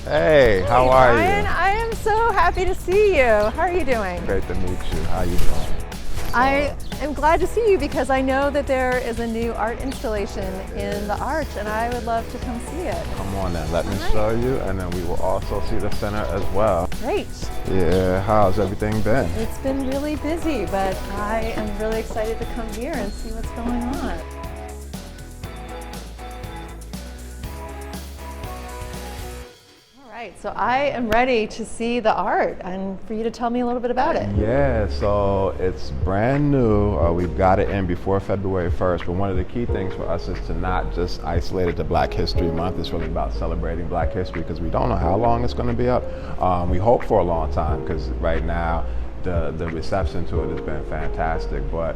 Hey, how are Brian, you? I am so happy to see you. How are you doing? Great to meet you. How you doing? I am glad to see you because I know that there is a new art installation in the Arch and I would love to come see it. Come on then, let me show you, and then we will also see the center as well. Great. Yeah, how's everything been? It's been really busy, but I am really excited to come here and see what's going on. Right, so I am ready to see the art and for you to tell me a little bit about it. Yeah, so it's brand new. We've got it in before February 1st, but one of the key things for us is to not just isolate it to Black History Month. It's really about celebrating Black history because we don't know how long it's going to be up. We hope for a long time because right now the reception to it has been fantastic, but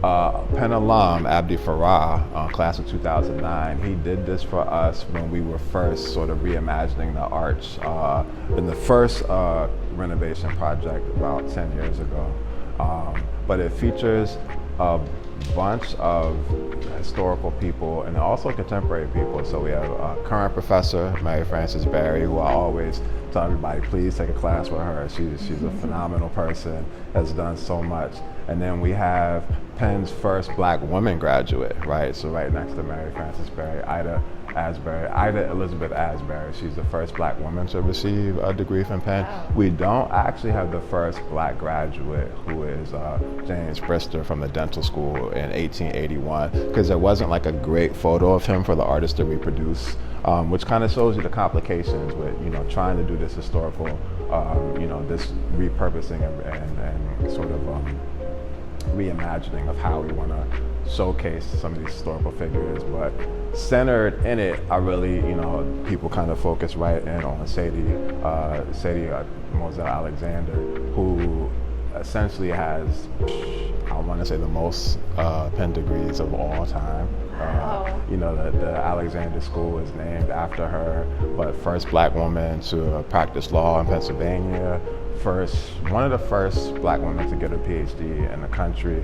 Penn alum Abdi Farah, class of 2009, he did this for us when we were first sort of reimagining the Arch in the first renovation project about 10 years ago. But it features a bunch of historical people and also contemporary people. So we have a current professor, Mary Frances Berry, who I always tell everybody, please take a class with her. She's a phenomenal person, has done so much. And then we have Penn's first Black woman graduate, right? So right next to Mary Frances Berry, Ida Elizabeth Asbury. She's the first Black woman to receive a degree from Penn. Wow. We don't actually have the first Black graduate, who is James Brister from the dental school in 1881, because there wasn't like a great photo of him for the artist to reproduce, which kind of shows you the complications with, you know, trying to do this historical, you know, this repurposing and sort of reimagining of how we want to showcase some of these historical figures. But centered in it are really, you know, people kind of focus right in on Sadie Moselle Alexander, who essentially has, I want to say, the most Penn degrees of all time. You know, the Alexander School is named after her, but first Black woman to practice law in Pennsylvania, one of the first Black women to get a PhD in the country,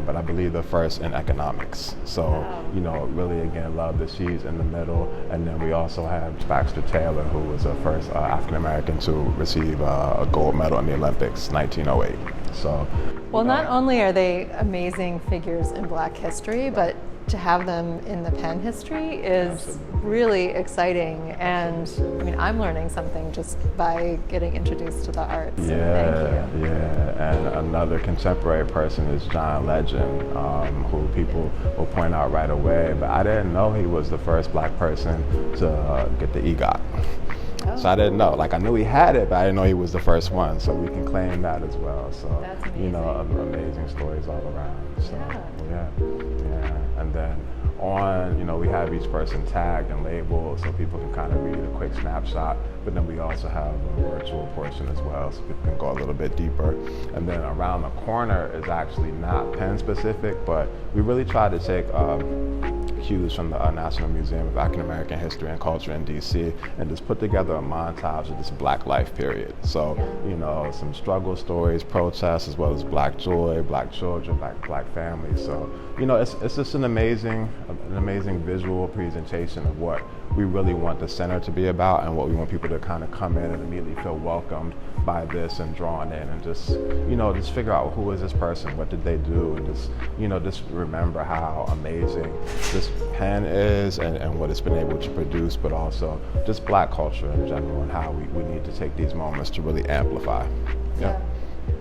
but I believe the first in economics. So, you know, really again, love that she's in the middle. And then we also have Baxter Taylor, who was the first African American to receive a gold medal in the Olympics, 1908. So, well, not only are they amazing figures in Black history, but to have them in the Penn history is really exciting, and I mean, I'm learning something just by getting introduced to the arts. So thank you. Yeah, and another contemporary person is John Legend, who people will point out right away, but I didn't know he was the first Black person to get the EGOT. So I didn't know. Like, I knew he had it, but I didn't know he was the first one. So we can claim that as well. So, that's amazing. You know, amazing stories all around. So, yeah. And then you know, we have each person tagged and labeled so people can kind of read a quick snapshot. But then we also have a virtual portion as well, so people can go a little bit deeper. And then around the corner is actually not Penn specific, but we really try to take cues from the National Museum of African American History and Culture in DC and just put together a montage of this Black life period. So, you know, some struggle stories, protests, as well as Black joy, Black children, Black families. So, you know, it's just an amazing visual presentation of what we really want the center to be about and what we want people to kind of come in and immediately feel welcomed by this and drawn in and just, you know, just figure out who is this person, what did they do, and just, you know, just remember how amazing this Penn is and what it's been able to produce, but also just Black culture in general and how we need to take these moments to really amplify. Yeah.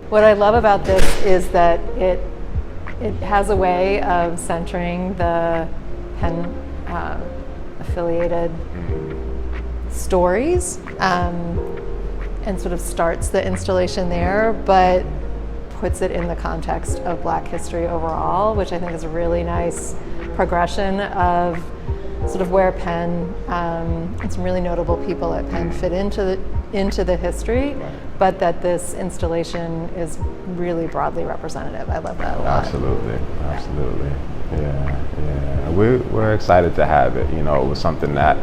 What I love about this is that it has a way of centering the Penn affiliated stories and sort of starts the installation there, but puts it in the context of Black history overall, which I think is a really nice progression of sort of where Penn and some really notable people at Penn fit into the history, but that this installation is really broadly representative. I love that a lot. Absolutely. Yeah. We're excited to have it. You know, it was something that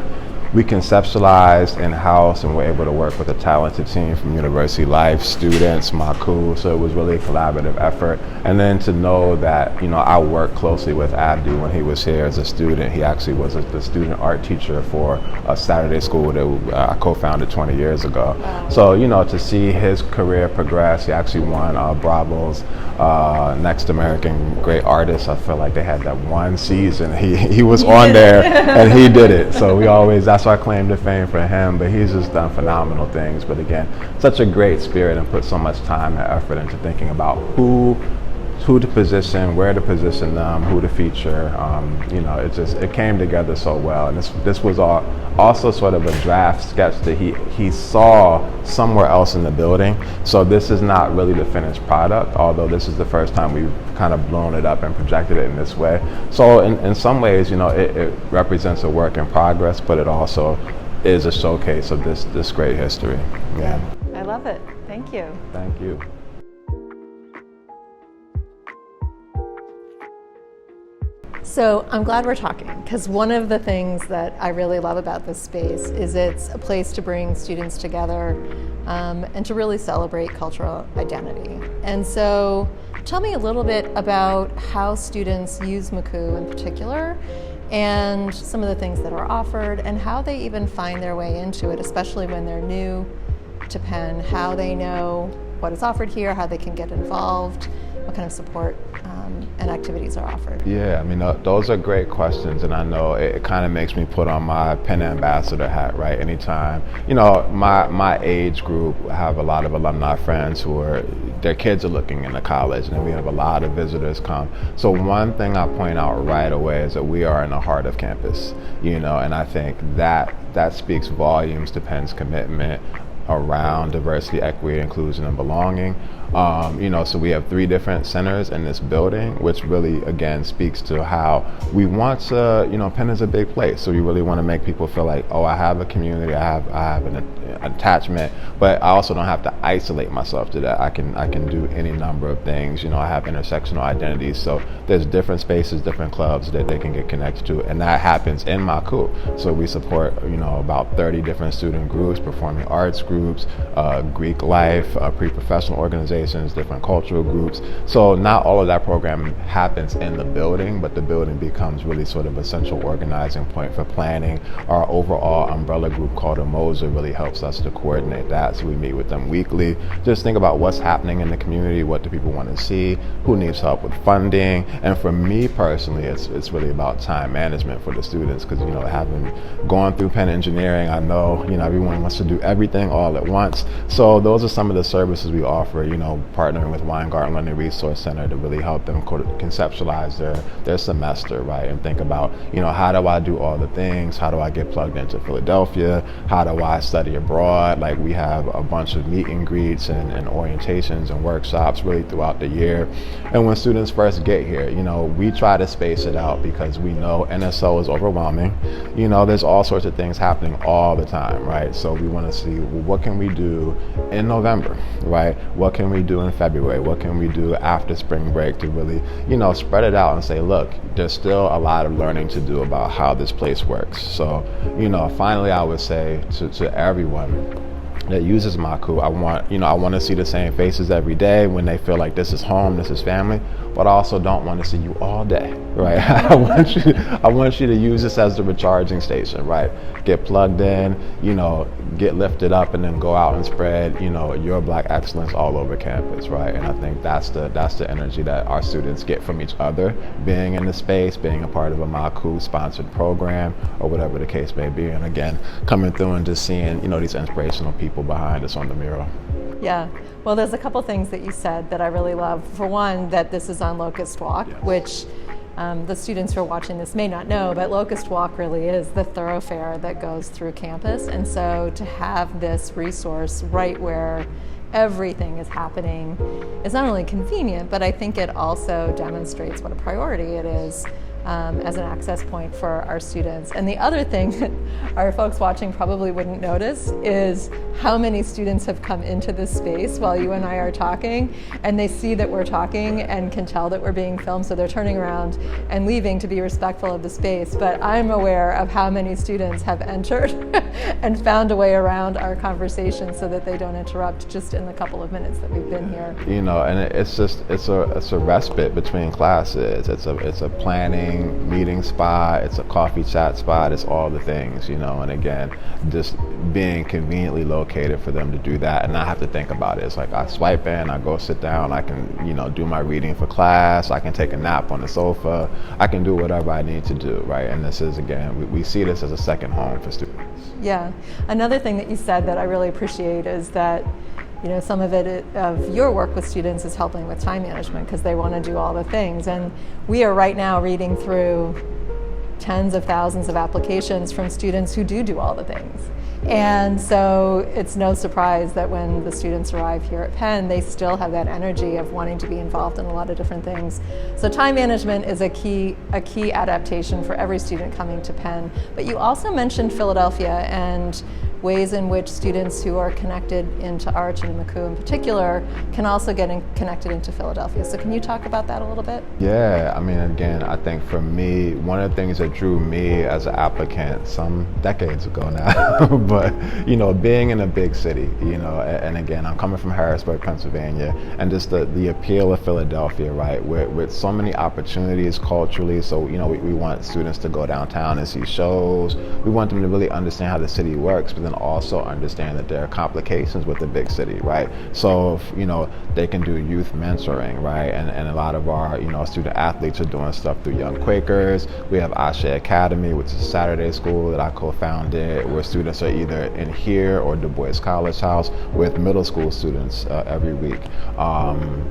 we conceptualized in-house, and we're able to work with a talented team from University Life, students, Maku, so it was really a collaborative effort. And then to know that, I worked closely with Abdi when he was here as a student. He actually was the student art teacher for a Saturday school that I co-founded 20 years ago. Wow. So, to see his career progress, he actually won Bravo's Next American Great Artist. I feel like they had that one season. He was on there and he did it. So that's our claim to fame for him, but he's just done phenomenal things. But again, such a great spirit and put so much time and effort into thinking about who to position, where to position them, who to feature. It came together so well. And this was also sort of a draft sketch that he saw somewhere else in the building. So this is not really the finished product, although this is the first time we've kind of blown it up and projected it in this way. So in some ways, it represents a work in progress, but it also is a showcase of this great history. Yeah. I love it. Thank you. Thank you. So I'm glad we're talking, because one of the things that I really love about this space is it's a place to bring students together and to really celebrate cultural identity. And so tell me a little bit about how students use Maku in particular, and some of the things that are offered, and how they even find their way into it, especially when they're new to Penn, how they know what is offered here, how they can get involved, what kind of support and activities are offered. Yeah, those are great questions, and I know it kind of makes me put on my Penn ambassador hat, right? Anytime, my age group have a lot of alumni friends their kids are looking into college, and we have a lot of visitors come. So one thing I point out right away is that we are in the heart of campus, and I think that speaks volumes to Penn's commitment around diversity, equity, inclusion, and belonging. So we have 3 different centers in this building, which really, again, speaks to how we want to, Penn is a big place. So we really want to make people feel like, oh, I have a community, I have an attachment, but I also don't have to isolate myself to that. I can do any number of things. I have intersectional identities. So there's different spaces, different clubs that they can get connected to, and that happens in Maku. So we support, about 30 different student groups, performing arts groups, Greek life, pre-professional organizations, different cultural groups. So not all of that program happens in the building, but the building becomes really sort of a central organizing point for planning. Our overall umbrella group called Amosa really helps us to coordinate that. So we meet with them weekly. Just think about what's happening in the community, what do people want to see, who needs help with funding. And for me personally, it's really about time management for the students, because having gone through Penn engineering, I know everyone wants to do everything all at once. So those are some of the services we offer, partnering with Weingarten Learning Resource Center to really help them conceptualize their semester, right? And think about, how do I do all the things? How do I get plugged into Philadelphia? How do I study abroad? Like, we have a bunch of meet and greets and orientations and workshops really throughout the year. And when students first get here, we try to space it out, because we know NSO is overwhelming. There's all sorts of things happening all the time, right? So we want to see, well, what can we do in November, right? What can we do in February? What can we do after spring break to really, spread it out and say, look, there's still a lot of learning to do about how this place works. So, finally, I would say to everyone that uses Maku, I want to see the same faces every day when they feel like this is home, this is family, but I also don't want to see you all day, right? I want you to use this as the recharging station, right? Get plugged in, get lifted up, and then go out and spread, your Black excellence all over campus, right? And I think that's the energy that our students get from each other, being in the space, being a part of a Maku sponsored program, or whatever the case may be. And again, coming through and just seeing, these inspirational people behind us on the mural. Yeah, well, there's a couple things that you said that I really love. For one, that this is on Locust Walk, yes, which the students who are watching this may not know, but Locust Walk really is the thoroughfare that goes through campus. And so to have this resource right where everything is happening is not only convenient, but I think it also demonstrates what a priority it is as an access point for our students. And the other thing that our folks watching probably wouldn't notice is how many students have come into this space while you and I are talking, and they see that we're talking and can tell that we're being filmed, so they're turning around and leaving to be respectful of the space. But I'm aware of how many students have entered and found a way around our conversation so that they don't interrupt just in the couple of minutes that we've been here. You know, and it's a respite between classes. It's a planning meeting spot, it's a coffee chat spot, it's all the things, you know. And again, just being conveniently located for them to do that and not have to think about it. It's like I swipe in, I go sit down, I can, you know, do my reading for class, I can take a nap on the sofa, I can do whatever I need to do, right? And this is, again, we see this as a second home for students. Yeah. Another thing that you said that I really appreciate is that, you know, some of your work with students is helping with time management because they want to do all the things. And we are right now reading through tens of thousands of applications from students who do all the things. And so it's no surprise that when the students arrive here at Penn, they still have that energy of wanting to be involved in a lot of different things. So time management is a key adaptation for every student coming to Penn. But you also mentioned Philadelphia and ways in which students who are connected into Arch and Maku in particular can also get connected into Philadelphia. So can you talk about that a little bit? Yeah, I mean, again, I think for me, one of the things that drew me as an applicant some decades ago now, but, you know, being in a big city, you know, and again, I'm coming from Harrisburg, Pennsylvania, and just the appeal of Philadelphia, right, with so many opportunities culturally. So, you know, we want students to go downtown and see shows. We want them to really understand how the city works, but then also understand that there are complications with the big city, right? So, you know, they can do youth mentoring, right? And a lot of our, you know, student athletes are doing stuff through Young Quakers. We have Ashe Academy, which is a Saturday school that I co-founded, where students are either in here or Du Bois College House with middle school students every week.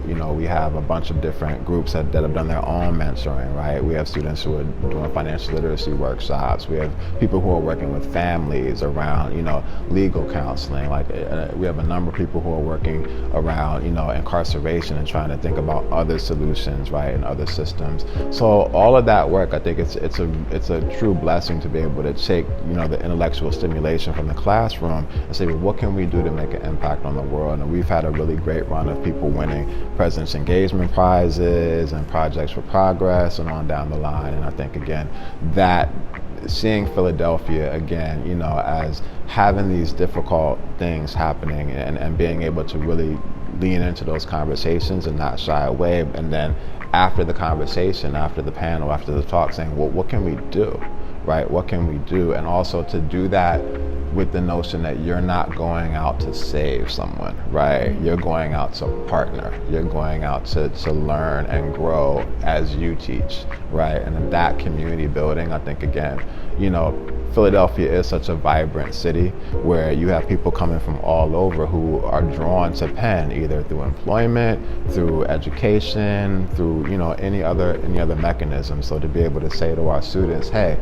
You know, we have a bunch of different groups that have done their own mentoring, right? We have students who are doing financial literacy workshops. We have people who are working with families around, you know, legal counseling. Like we have a number of people who are working around, you know, incarceration and trying to think about other solutions, right, and other systems. So all of that work, I think it's a true blessing to be able to take, you know, the intellectual stimulation from the classroom and say, well, what can we do to make an impact on the world? And we've had a really great run of people winning President's Engagement Prizes and Projects for Progress and on down the line. And I think, again, that seeing Philadelphia again, you know, as having these difficult things happening and being able to really lean into those conversations and not shy away. And then after the conversation, after the panel, after the talk, saying, well, what can we do, right? What can we do? And also to do that with the notion that you're not going out to save someone, right? You're going out to partner. You're going out to learn and grow as you teach, right? And in that community building, I think, again, you know, Philadelphia is such a vibrant city where you have people coming from all over who are drawn to Penn, either through employment, through education, through, you know, any other mechanism. So to be able to say to our students, hey,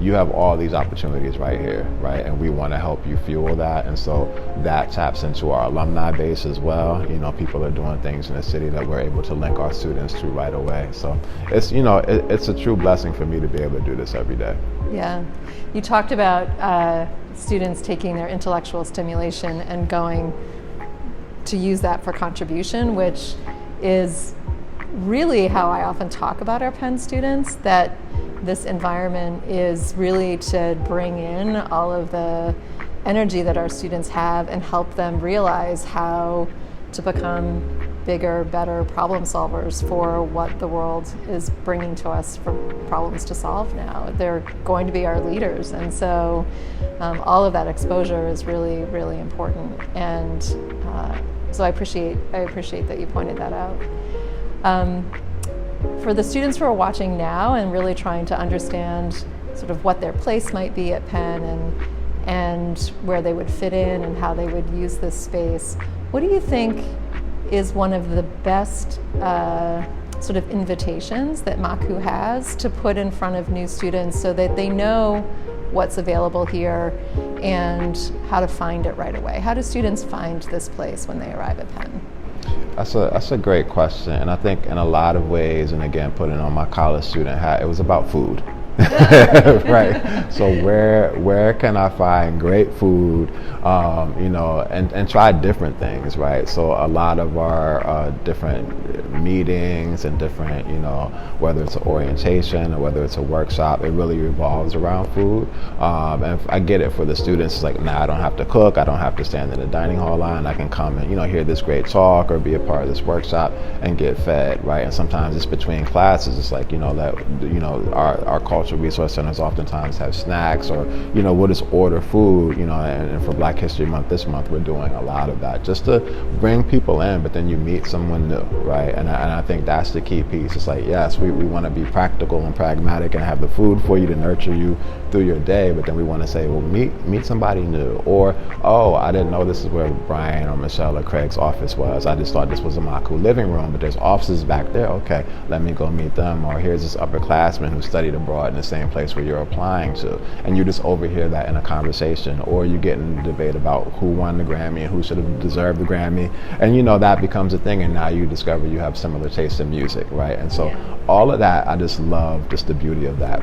you have all these opportunities right here, right? And we want to help you fuel that. And so that taps into our alumni base as well. You know, people are doing things in the city that we're able to link our students to right away. So it's, you know, it's a true blessing for me to be able to do this every day. Yeah. You talked about students taking their intellectual stimulation and going to use that for contribution, which is really how I often talk about our Penn students, that this environment is really to bring in all of the energy that our students have and help them realize how to become bigger, better problem solvers for what the world is bringing to us for problems to solve now. They're going to be our leaders, and so all of that exposure is really, really important. And so I appreciate that you pointed that out. For the students who are watching now and really trying to understand sort of what their place might be at Penn and where they would fit in and how they would use this space, what do you think is one of the best sort of invitations that Maku has to put in front of new students so that they know what's available here and how to find it right away? How do students find this place when they arrive at Penn? That's a great question, and I think in a lot of ways, and again, putting on my college student hat, it was about food. Right. So where can I find great food, and try different things, right? So a lot of our different meetings and different, whether it's an orientation or whether it's a workshop, it really revolves around food. And I get it for the students. It's like, I don't have to cook. I don't have to stand in the dining hall line. I can come and, hear this great talk or be a part of this workshop and get fed, right? And sometimes it's between classes. It's like, our culture resource centers oftentimes have snacks, or we'll just order food, and for Black History Month this month we're doing a lot of that just to bring people in, but then you meet someone new, right? And I think that's the key piece. It's like, yes, we want to be practical and pragmatic and have the food for you to nurture you through your day, but then we want to say, well, meet somebody new, or, oh, I didn't know this is where Brian or Michelle or Craig's office was. I just thought this was a Maku living room, but there's offices back there. Okay, let me go meet them. Or here's this upperclassman who studied abroad in the same place where you're applying to, and you just overhear that in a conversation, or you get in a debate about who won the Grammy and who should have deserved the Grammy, and that becomes a thing, and now you discover you have similar tastes in music, right? And so all of that, I just love just the beauty of that.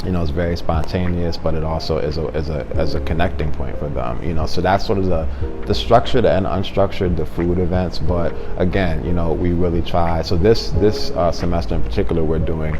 It's very spontaneous, but it also is a connecting point for them. So that's sort of the structured and unstructured, the food events. But again, we really try. So this semester in particular, we're doing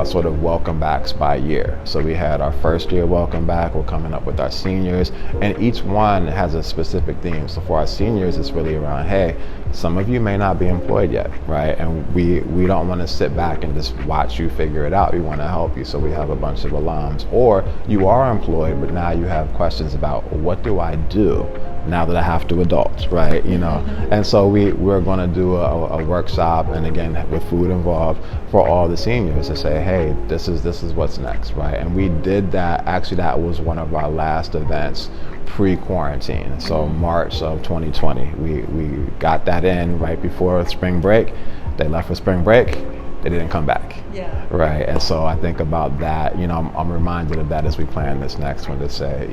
sort of welcome backs by year. So we had our first year welcome back. We're coming up with our seniors, and each one has a specific theme. So for our seniors, it's really around, hey, some of you may not be employed yet, right? And we don't want to sit back and just watch you figure it out. We want to help you. So we have a bunch of alums, or you are employed, but now you have questions about, what do I do now that I have to adult, right? And so we're going to do a workshop, and again with food involved, for all the seniors to say, hey, this is what's next, right? And we did that. Actually, that was one of our last events pre-quarantine. So March of 2020, we got that in right before spring break. They left for spring break. They didn't come back. Yeah. Right. And so I think about that, I'm reminded of that as we plan this next one, to say,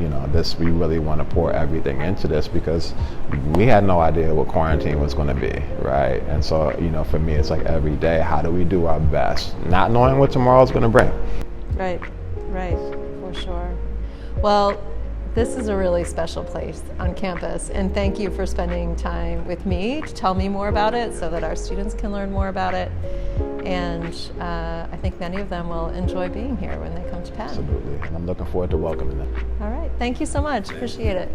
we really want to pour everything into this, because we had no idea what quarantine was going to be. Right. And so, for me, it's like every day, how do we do our best, not knowing what tomorrow's going to bring? Right. For sure. Well, this is a really special place on campus, and thank you for spending time with me to tell me more about it so that our students can learn more about it. And I think many of them will enjoy being here when they come to Penn. Absolutely, and I'm looking forward to welcoming them. All right, thank you so much. Appreciate it.